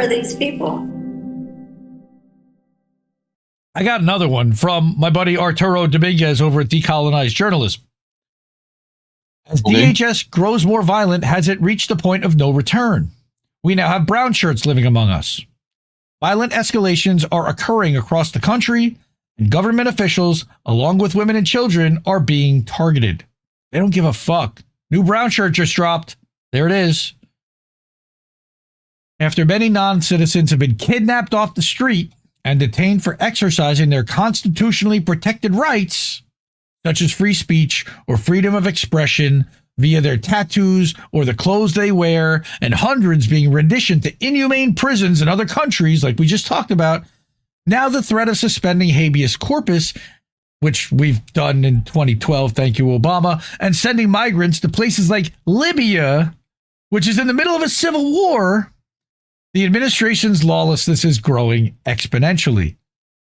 are these people? I got another one from my buddy Arturo Dominguez over at Decolonized Journalism. As DHS grows more violent, has it reached a point of no return? We now have brownshirts living among us. Violent escalations are occurring across the country, and government officials, along with women and children, are being targeted. They don't give a fuck. New brown shirt just dropped. There it is. After many non-citizens have been kidnapped off the street and detained for exercising their constitutionally protected rights, such as free speech or freedom of expression via their tattoos or the clothes they wear, and hundreds being renditioned to inhumane prisons in other countries like we just talked about, now the threat of suspending habeas corpus, which we've done in 2012, thank you, Obama, and sending migrants to places like Libya, which is in the middle of a civil war, the administration's lawlessness is growing exponentially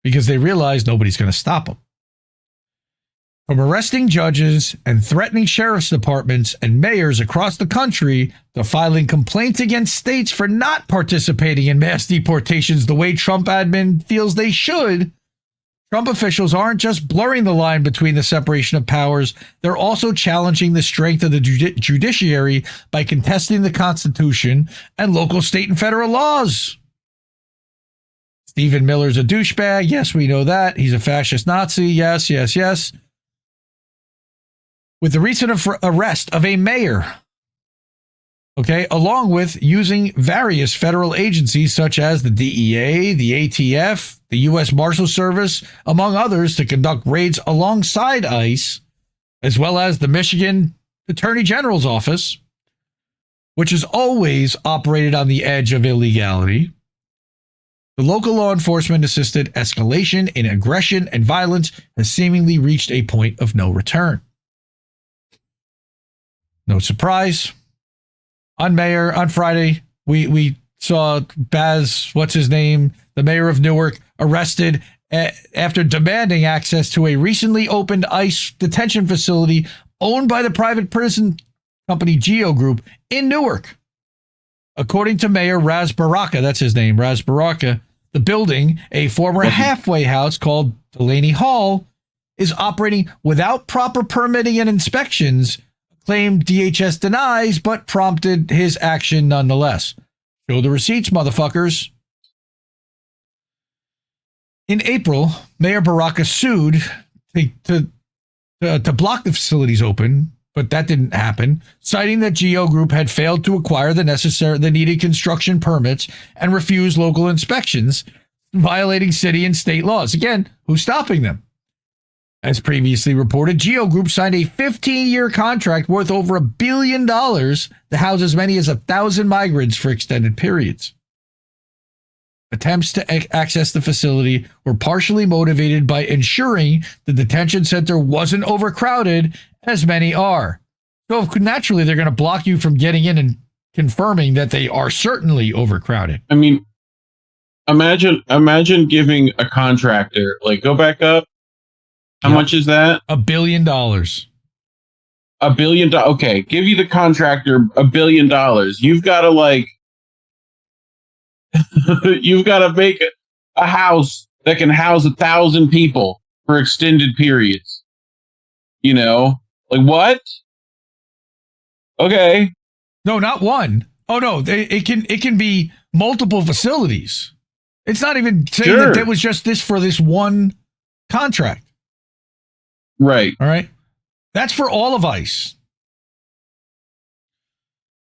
because they realize nobody's going to stop them. From arresting judges and threatening sheriff's departments and mayors across the country to filing complaints against states for not participating in mass deportations the way Trump admin feels they should, Trump officials aren't just blurring the line between the separation of powers, they're also challenging the strength of the judiciary by contesting the Constitution and local, state, and federal laws. Stephen Miller's a douchebag. Yes, we know that. He's a fascist Nazi. Yes, yes, yes. With the recent arrest of a mayor, along with using various federal agencies such as the DEA, the ATF, the U.S. Marshal Service, among others, to conduct raids alongside ICE, as well as the Michigan Attorney General's office, which has always operated on the edge of illegality. The local law enforcement-assisted escalation in aggression and violence has seemingly reached a point of no return. No surprise. On Friday, we saw Baz, what's his name, the mayor of Newark, arrested after demanding access to a recently opened ICE detention facility owned by the private prison company Geo Group in Newark. According to Mayor Ras Baraka, that's his name, Ras Baraka, the building, a former halfway house called Delaney Hall, is operating without proper permitting and inspections, claim DHS denies, but prompted his action nonetheless. Show the receipts, motherfuckers. In April, Mayor Baraka sued to block the facilities open, but that didn't happen, citing that Geo Group had failed to acquire the needed construction permits and refused local inspections, violating city and state laws. Again, who's stopping them? As previously reported, Geo Group signed a 15-year contract worth over $1 billion to house as many as 1,000 migrants for extended periods. Attempts to access the facility were partially motivated by ensuring the detention center wasn't overcrowded, as many are. So naturally, they're going to block you from getting in and confirming that they are certainly overcrowded. I mean, imagine giving a contractor, go back up. How much is that? $1 billion. $1 billion. Okay, give you the contractor $1 billion. You've got to you've got to make a house that can house 1,000 people for extended periods. What? Okay. No, not one. Oh no, it can be multiple facilities. It's not even saying that there was just this for this one contract. Right. All right. That's for all of ICE.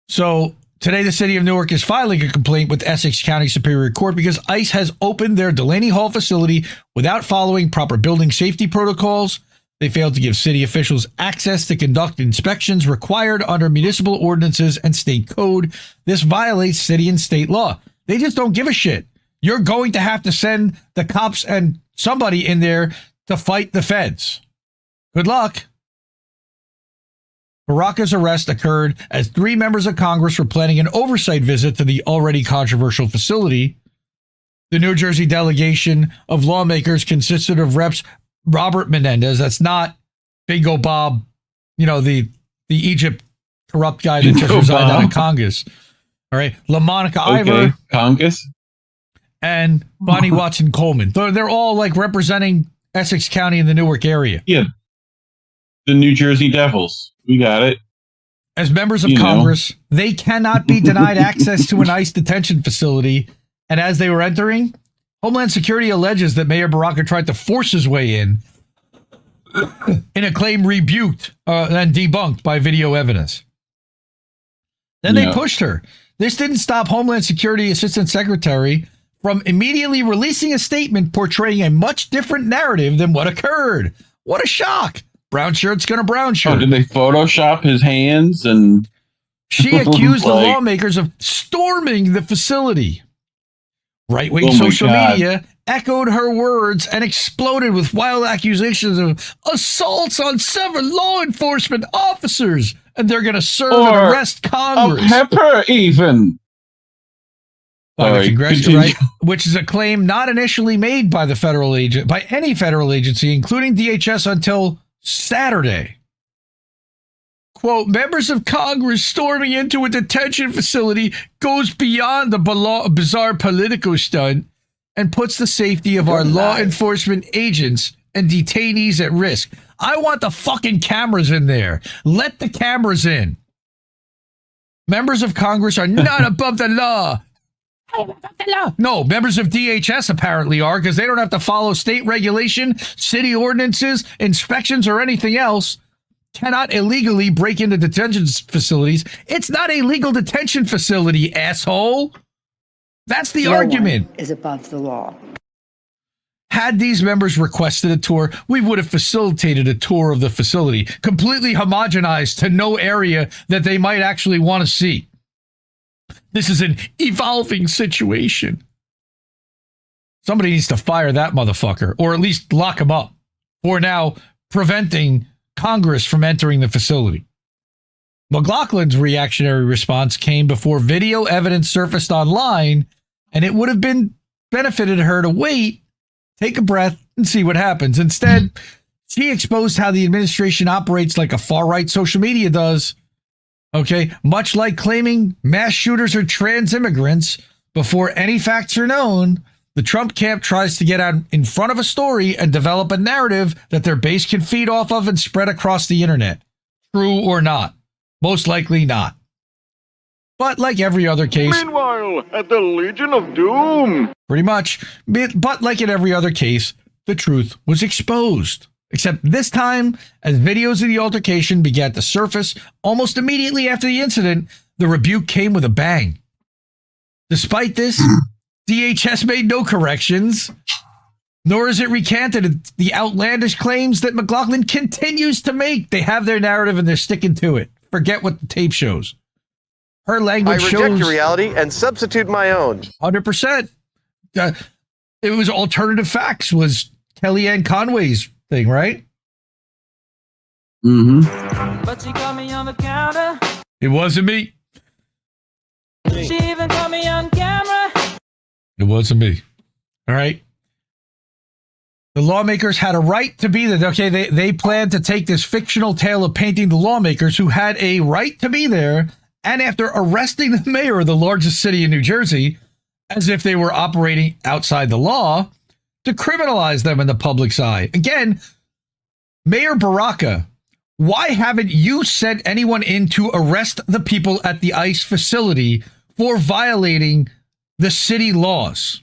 So today, the city of Newark is filing a complaint with Essex County Superior Court because ICE has opened their Delaney Hall facility without following proper building safety protocols. They failed to give city officials access to conduct inspections required under municipal ordinances and state code. This violates city and state law. They just don't give a shit. You're going to have to send the cops and somebody in there to fight the feds. Good luck. Baraka's arrest occurred as 3 members of Congress were planning an oversight visit to the already controversial facility. The New Jersey delegation of lawmakers consisted of Reps Robert Menendez, that's not Bingo Bob, the Egypt corrupt guy that just resigned out of Congress. All right. LaMonica Ivor. Congress? and Bonnie Watson Coleman. They're all like representing Essex County in the Newark area. Yeah. The New Jersey Devils. We got it. As members of Congress, they cannot be denied access to an ICE detention facility. And as they were entering, Homeland Security alleges that Mayor Baraka tried to force his way in a claim rebuked and debunked by video evidence. Then they pushed her. This didn't stop Homeland Security Assistant Secretary from immediately releasing a statement portraying a much different narrative than what occurred. What a shock. Brown shirt's gonna brown shirt. Oh, did they Photoshop his hands? And she accused the lawmakers of storming the facility. Right-wing social media echoed her words and exploded with wild accusations of assaults on several law enforcement officers, and they're going to serve and arrest Congress. A pepper, even. Which is a claim not initially made by any federal agency, including DHS, until Saturday. Quote, members of Congress storming into a detention facility goes beyond the bizarre Politico stunt and puts the safety of our law enforcement agents and detainees at risk. I want the fucking cameras in there. Let the cameras in. Members of Congress are not above the law. No, members of DHS apparently are, because they don't have to follow state regulation, city ordinances, inspections, or anything else. Cannot illegally break into detention facilities. It's not a legal detention facility, asshole. That's the argument. Is above the law. Had these members requested a tour, we would have facilitated a tour of the facility, completely homogenized to no area that they might actually want to see. This is an evolving situation. Somebody needs to fire that motherfucker, or at least lock him up, for now preventing Congress from entering the facility. McLaughlin's reactionary response came before video evidence surfaced online, and it would have benefited her to wait, take a breath, and see what happens. Instead, she exposed how the administration operates like a far-right social media does. Okay, much like claiming mass shooters are trans immigrants before any facts are known, the Trump camp tries to get out in front of a story and develop a narrative that their base can feed off of and spread across the internet. True or not? Most likely not. But like every other case... Meanwhile, at the Legion of Doom... Pretty much. But like in every other case, the truth was exposed. Except this time, as videos of the altercation began to surface almost immediately after the incident, the rebuke came with a bang. Despite this, DHS made no corrections, nor is it recanted the outlandish claims that McLaughlin continues to make. They have their narrative and they're sticking to it. Forget what the tape shows. Her language shows... I reject your reality and substitute my own. 100%. It was alternative facts, was Kellyanne Conway's thing, right? Mm-hmm. But she caught me on the counter. It wasn't me. She even caught me on camera. It wasn't me. All right. The lawmakers had a right to be there. Okay, they planned to take this fictional tale of painting the lawmakers who had a right to be there, and after arresting the mayor of the largest city in New Jersey, as if they were operating outside the law, to criminalize them in the public's eye. Again, Mayor Baraka, why haven't you sent anyone in to arrest the people at the ICE facility for violating the city laws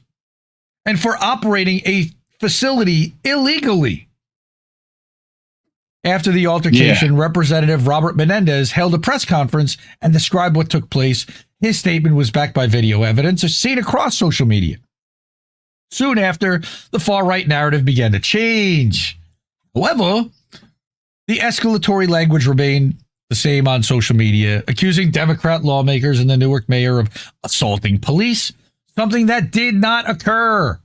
and for operating a facility illegally? After the altercation, Representative Robert Menendez held a press conference and described what took place. His statement was backed by video evidence seen across social media. Soon after, the far-right narrative began to change. However, the escalatory language remained the same on social media, accusing Democrat lawmakers and the Newark mayor of assaulting police, something that did not occur,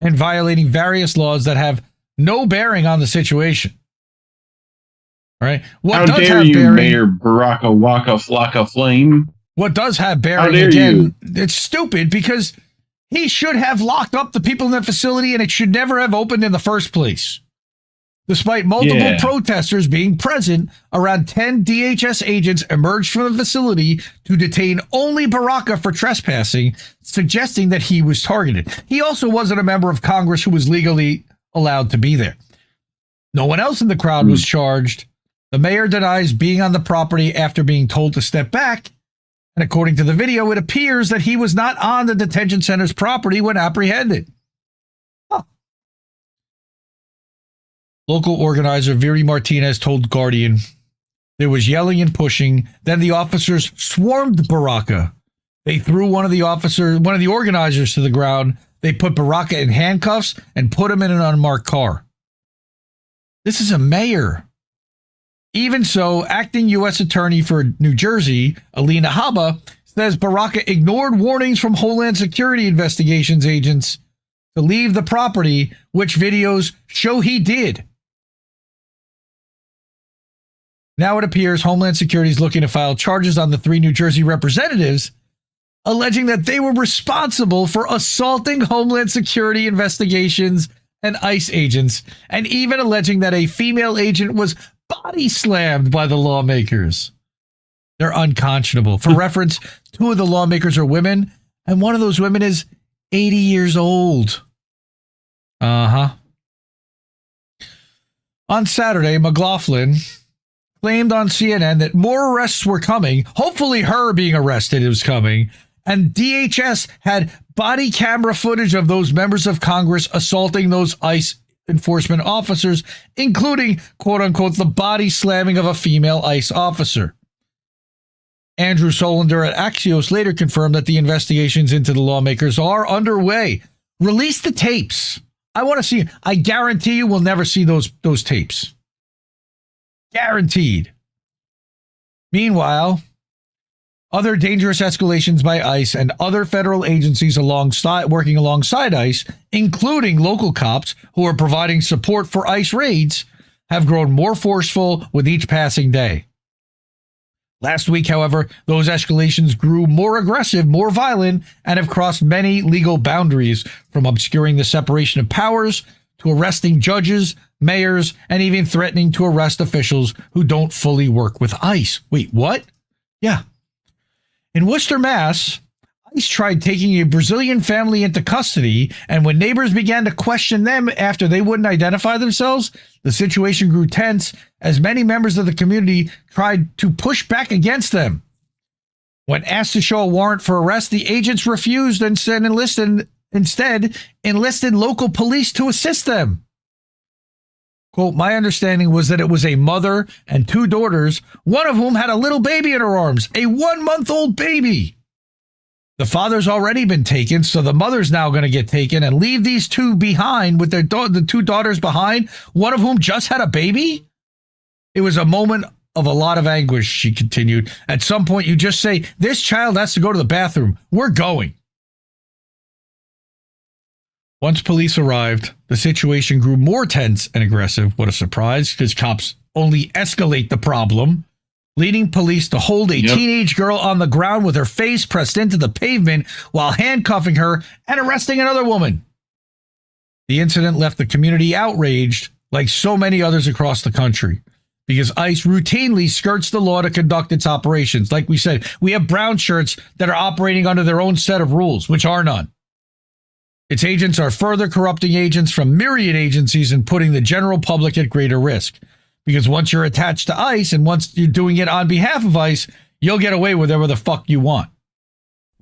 and violating various laws that have no bearing on the situation. All right. How dare you, Mayor Baraka Waka Flocka Flame? What does have bearing, again, it's stupid because he should have locked up the people in the facility and it should never have opened in the first place. Despite multiple Yeah. protesters being present, around 10 DHS agents emerged from the facility to detain only Baraka for trespassing, suggesting that he was targeted. He also wasn't a member of Congress who was legally allowed to be there. No one else in the crowd was charged. The mayor denies being on the property after being told to step back. And according to the video, it appears that he was not on the detention center's property when apprehended. Huh. Local organizer Viri Martinez told Guardian there was yelling and pushing. Then the officers swarmed Baraka. They threw one of the organizers to the ground. They put Baraka in handcuffs and put him in an unmarked car. This is a mayor. Even so, acting U.S. Attorney for New Jersey, Alina Habba, says Baraka ignored warnings from Homeland Security investigations agents to leave the property, which videos show he did. Now it appears Homeland Security is looking to file charges on the 3 New Jersey representatives, alleging that they were responsible for assaulting Homeland Security investigations and ICE agents, and even alleging that a female agent was body slammed by the lawmakers. They're unconscionable. For reference, 2 of the lawmakers are women, and one of those women is 80 years old. On Saturday, McLaughlin claimed on CNN that more arrests were coming. Hopefully her being arrested was coming. And DHS had body camera footage of those members of Congress assaulting those ICE enforcement officers, including, quote unquote, the body slamming of a female ICE officer. Andrew Solander at Axios later confirmed that the investigations into the lawmakers are underway. Release the tapes. I want to see. I guarantee you we'll never see those tapes. Guaranteed. Meanwhile, other dangerous escalations by ICE and other federal agencies working alongside ICE, including local cops who are providing support for ICE raids, have grown more forceful with each passing day. Last week, however, those escalations grew more aggressive, more violent, and have crossed many legal boundaries, from obscuring the separation of powers to arresting judges, mayors, and even threatening to arrest officials who don't fully work with ICE. Wait, what? Yeah. In Worcester, Mass., ICE tried taking a Brazilian family into custody, and when neighbors began to question them after they wouldn't identify themselves, the situation grew tense as many members of the community tried to push back against them. When asked to show a warrant for arrest, the agents refused and instead enlisted local police to assist them. Quote, my understanding was that it was a mother and 2 daughters, one of whom had a little baby in her arms, a 1-month-old baby. The father's already been taken, so the mother's now going to get taken and leave these 2 behind with the 2 daughters behind, one of whom just had a baby? It was a moment of a lot of anguish, she continued. At some point, you just say, this child has to go to the bathroom. We're going. Once police arrived, the situation grew more tense and aggressive. What a surprise, because cops only escalate the problem, leading police to hold a teenage girl on the ground with her face pressed into the pavement while handcuffing her and arresting another woman. The incident left the community outraged, like so many others across the country, because ICE routinely skirts the law to conduct its operations. Like we said, we have Brownshirts that are operating under their own set of rules, which are none. Its agents are further corrupting agents from myriad agencies and putting the general public at greater risk. Because once you're attached to ICE and once you're doing it on behalf of ICE, you'll get away with whatever the fuck you want.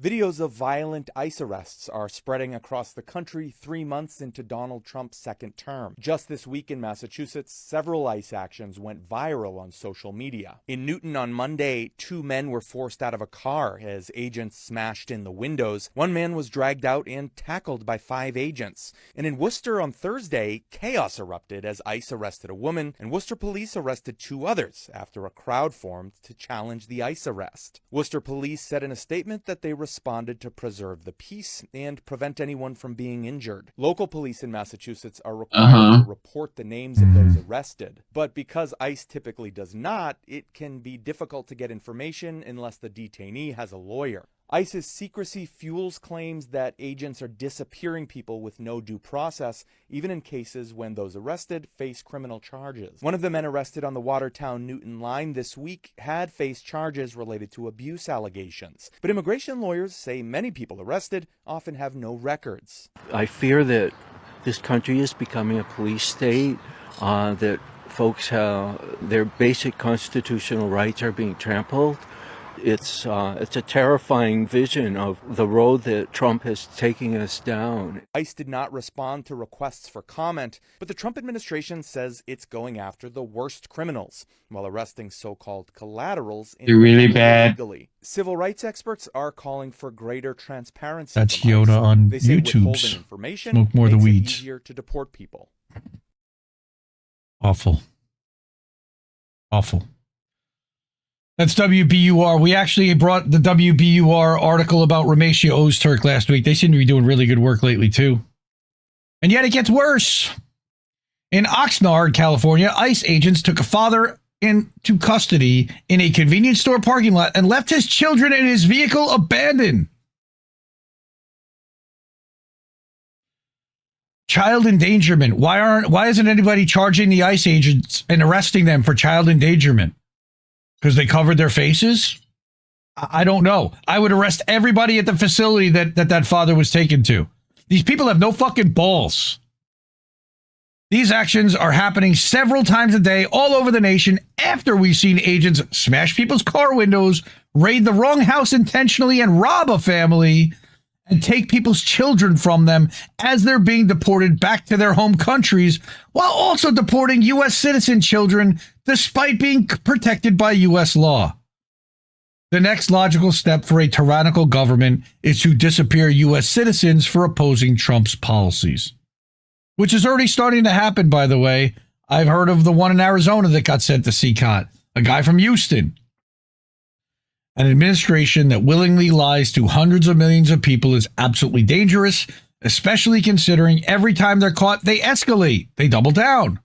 Videos of violent ICE arrests are spreading across the country 3 months into Donald Trump's second term. Just this week in Massachusetts, several ICE actions went viral on social media. In Newton on Monday, 2 men were forced out of a car as agents smashed in the windows. 1 man was dragged out and tackled by 5 agents. And in Worcester on Thursday, chaos erupted as ICE arrested a woman, and Worcester police arrested 2 others after a crowd formed to challenge the ICE arrest. Worcester police said in a statement that they responded to preserve the peace and prevent anyone from being injured. Local police in Massachusetts are required to report the names of those arrested. But because ICE typically does not, it can be difficult to get information unless the detainee has a lawyer. ICE's secrecy fuels claims that agents are disappearing people with no due process, even in cases when those arrested face criminal charges. One of the men arrested on the Watertown Newton line this week had faced charges related to abuse allegations. But immigration lawyers say many people arrested often have no records. I fear that this country is becoming a police state, that folks have their basic constitutional rights are being trampled. It's a terrifying vision of the road that Trump is taking us down. ICE did not respond to requests for comment, but the Trump administration says it's going after the worst criminals while arresting so-called collaterals They're really bad. illegally. Civil rights experts are calling for greater transparency. That's from Yoda ICE. on They say YouTube's withholding information Smoke More the makes it Weeds. easier to deport people. Awful. Awful. That's WBUR. We actually brought the WBUR article about Ramesha Ozturk last week. They seem to be doing really good work lately, too. And yet it gets worse. In Oxnard, California, ICE agents took a father into custody in a convenience store parking lot and left his children in his vehicle abandoned. Child endangerment. Why isn't anybody charging the ICE agents and arresting them for child endangerment? Because they covered their faces? I don't know. I would arrest everybody at the facility that father was taken to. These people have no fucking balls. These actions are happening several times a day all over the nation after we've seen agents smash people's car windows, raid the wrong house intentionally, and rob a family, and take people's children from them as they're being deported back to their home countries, while also deporting U.S. citizen children despite being protected by U.S. law. The next logical step for a tyrannical government is to disappear U.S. citizens for opposing Trump's policies, which is already starting to happen, by the way. I've heard of the one in Arizona that got sent to CONTAMINATED, a guy from Houston. An administration that willingly lies to hundreds of millions of people is absolutely dangerous, especially considering every time they're caught, they escalate, they double down.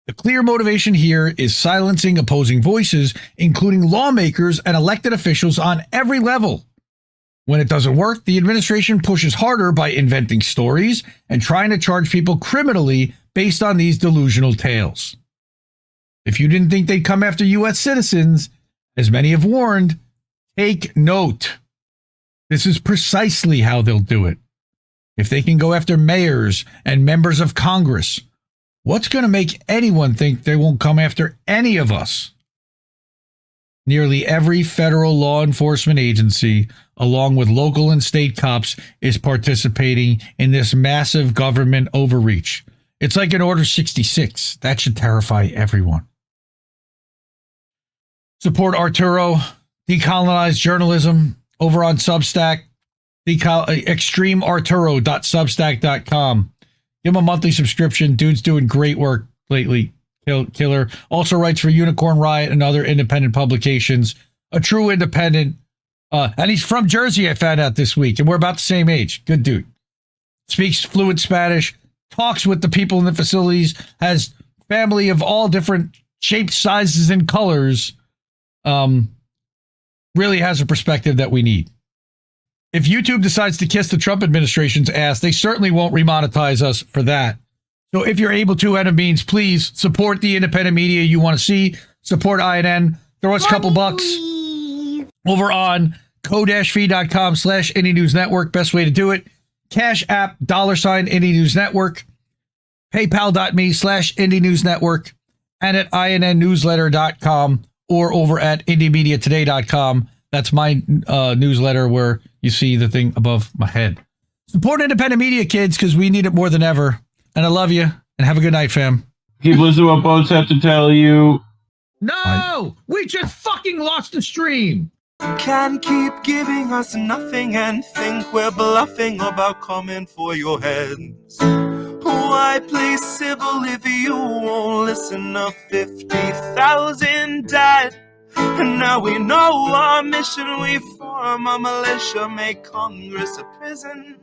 The clear motivation here is silencing opposing voices, including lawmakers and elected officials on every level. When it doesn't work, the administration pushes harder by inventing stories and trying to charge people criminally based on these delusional tales. If you didn't think they'd come after U.S. citizens, as many have warned, take note. This is precisely how they'll do it. If they can go after mayors and members of Congress, what's going to make anyone think they won't come after any of us? Nearly every federal law enforcement agency, along with local and state cops, is participating in this massive government overreach. It's like an Order 66. That should terrify everyone. Support Arturo, decolonize journalism over on Substack, extremearturo.substack.com. Give him a monthly subscription. Dude's doing great work lately. Killer. Also writes for Unicorn Riot and other independent publications. A true independent. And he's from Jersey, I found out this week. And we're about the same age. Good dude. Speaks fluent Spanish. Talks with the people in the facilities. Has family of all different shapes, sizes, and colors. Really has a perspective that we need. If YouTube decides to kiss the Trump administration's ass, they certainly won't remonetize us for that. So if you're able to, and it means, please support the independent media you want to see. Support INN. Throw us a couple bucks over on ko-fi.com/Indie News Network. Best way to do it. Cash App, $Indie News Network. PayPal.me/Indie News Network. And at INNnewsletter.com or over at IndieMediaToday.com. That's my newsletter where you see the thing above my head. Support independent media, kids, because we need it more than ever. And I love you. And have a good night, fam. Keep listening to what boats have to tell you. No! We just fucking lost the stream! You can't keep giving us nothing and think we're bluffing about coming for your heads. Why play civil if you won't listen? 50,000 died. And now we know our mission. We form a militia, make Congress a prison.